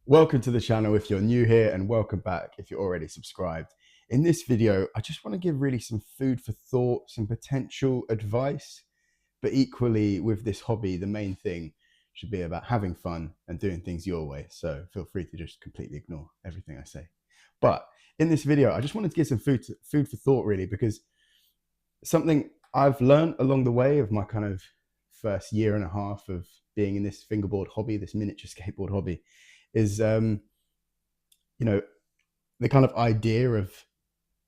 Welcome to the channel if you're new here, and welcome back if you're already subscribed. In this video, I just want to give really some food for thought, some potential advice, but equally with this hobby, the main thing should be about having fun and doing things your way. So feel free to just completely ignore everything I say. But in this video, I just wanted to give some food for thought really, because something I've learned along the way of my kind of first year and a half of being in this fingerboard hobby, this miniature skateboard hobby, is the kind of idea of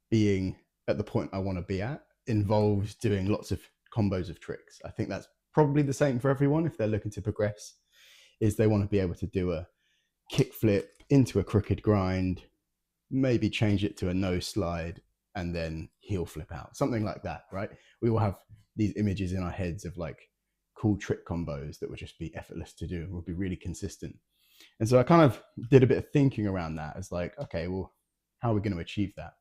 being at the point I want to be at involves doing lots of combos of tricks. I think that's probably the same for everyone if they're looking to progress, is they want to be able to do a kick flip into a crooked grind, maybe change it to a nose slide, and then heel flip out, something like that, right? We all have these images in our heads of like cool trick combos that would just be effortless to do and would be really consistent. And so I kind of did a bit of thinking around that as like, okay, well, how are we going to achieve that?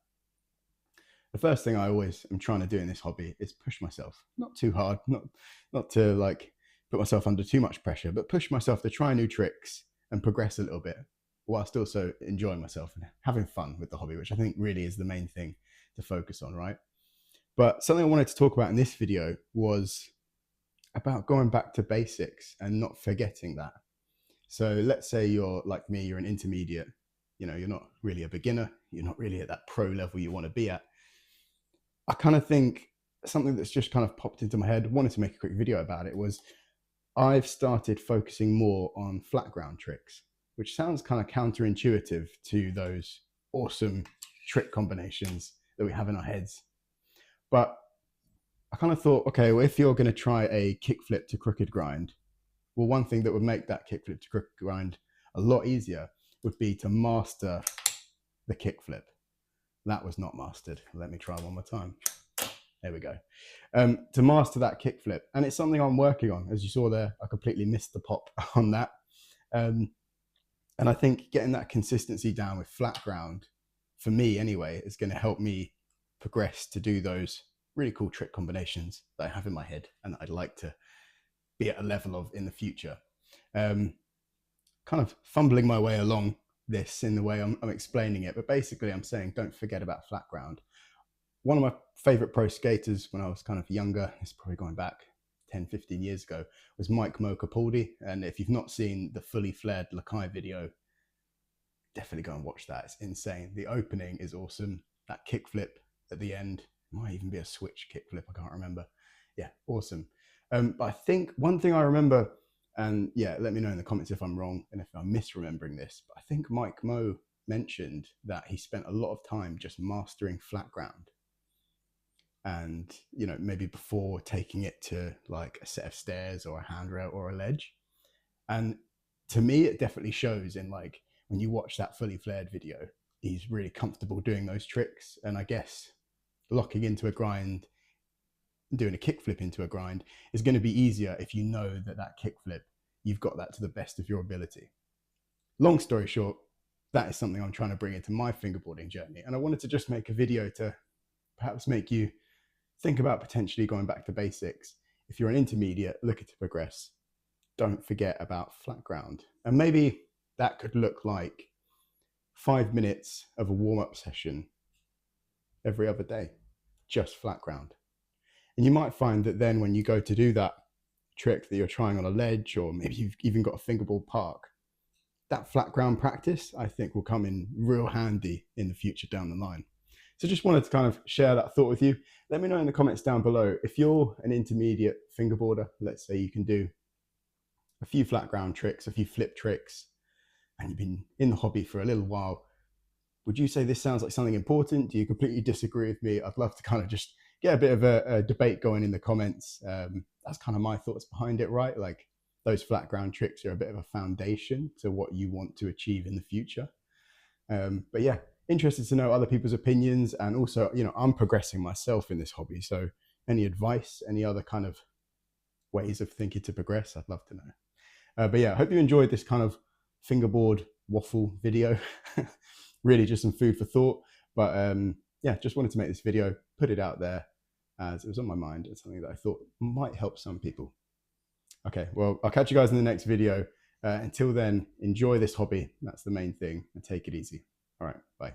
The first thing I always am trying to do in this hobby is push myself, not too hard, not to like put myself under too much pressure, but push myself to try new tricks and progress a little bit whilst also enjoying myself and having fun with the hobby, which I think really is the main thing to focus on, right? But something I wanted to talk about in this video was about going back to basics and not forgetting that. So let's say you're like me, you're an intermediate, you're not really a beginner, you're not really at that pro level you want to be at. I kind of think something that's just kind of popped into my head, wanted to make a quick video about it, was I've started focusing more on flat ground tricks, which sounds kind of counterintuitive to those awesome trick combinations that we have in our heads. But I kind of thought, okay, well, if you're going to try a kickflip to crooked grind, well, one thing that would make that kickflip to crooked grind a lot easier would be to master the kickflip. That was not mastered. Let me try one more time. There we go. To master that kickflip. And it's something I'm working on. As you saw there, I completely missed the pop on that. And I think getting that consistency down with flat ground, for me anyway, is going to help me progress to do those really cool trick combinations that I have in my head and that I'd like to be at a level of in the future. Kind of fumbling my way along this in the way I'm explaining it, but basically I'm saying don't forget about flat ground. One of my favorite pro skaters when I was kind of younger, it's probably going back 10-15 years ago, was Mike Mo Capaldi. And if you've not seen the fully flared Lakai video, definitely go and watch that. It's insane. The opening is awesome. That kickflip at the end might even be a switch kickflip, I can't remember. Yeah, awesome. But I think one thing I remember, and yeah, let me know in the comments if I'm wrong and if I'm misremembering this, but I think Mike Mo mentioned that he spent a lot of time just mastering flat ground. And, maybe before taking it to like a set of stairs or a handrail or a ledge. And to me, it definitely shows in like, when you watch that fully flared video, he's really comfortable doing those tricks. And I guess locking into a grind, doing a kickflip into a grind is going to be easier if you know that kickflip, you've got that to the best of your ability. Long story short, that is something I'm trying to bring into my fingerboarding journey. And I wanted to just make a video to perhaps make you think about potentially going back to basics. If you're an intermediate looking to progress, don't forget about flat ground. And maybe that could look like 5 minutes of a warm-up session every other day, just flat ground. And you might find that then when you go to do that trick that you're trying on a ledge, or maybe you've even got a fingerboard park, that flat ground practice, I think, will come in real handy in the future down the line. So just wanted to kind of share that thought with you. Let me know in the comments down below, if you're an intermediate fingerboarder, let's say you can do a few flat ground tricks, a few flip tricks, and you've been in the hobby for a little while, would you say this sounds like something important? Do you completely disagree with me? I'd love to kind of just get a bit of a debate going in the comments. That's kind of my thoughts behind it, right? Like those flat ground tricks are a bit of a foundation to what you want to achieve in the future. But yeah, interested to know other people's opinions. And also, I'm progressing myself in this hobby. So any advice, any other kind of ways of thinking to progress, I'd love to know. But yeah, I hope you enjoyed this kind of fingerboard waffle video. Really just some food for thought. But yeah, just wanted to make this video, put it out there as it was on my mind. It's something that I thought might help some people. Okay, well, I'll catch you guys in the next video. Until then, enjoy this hobby. That's the main thing, and take it easy. All right.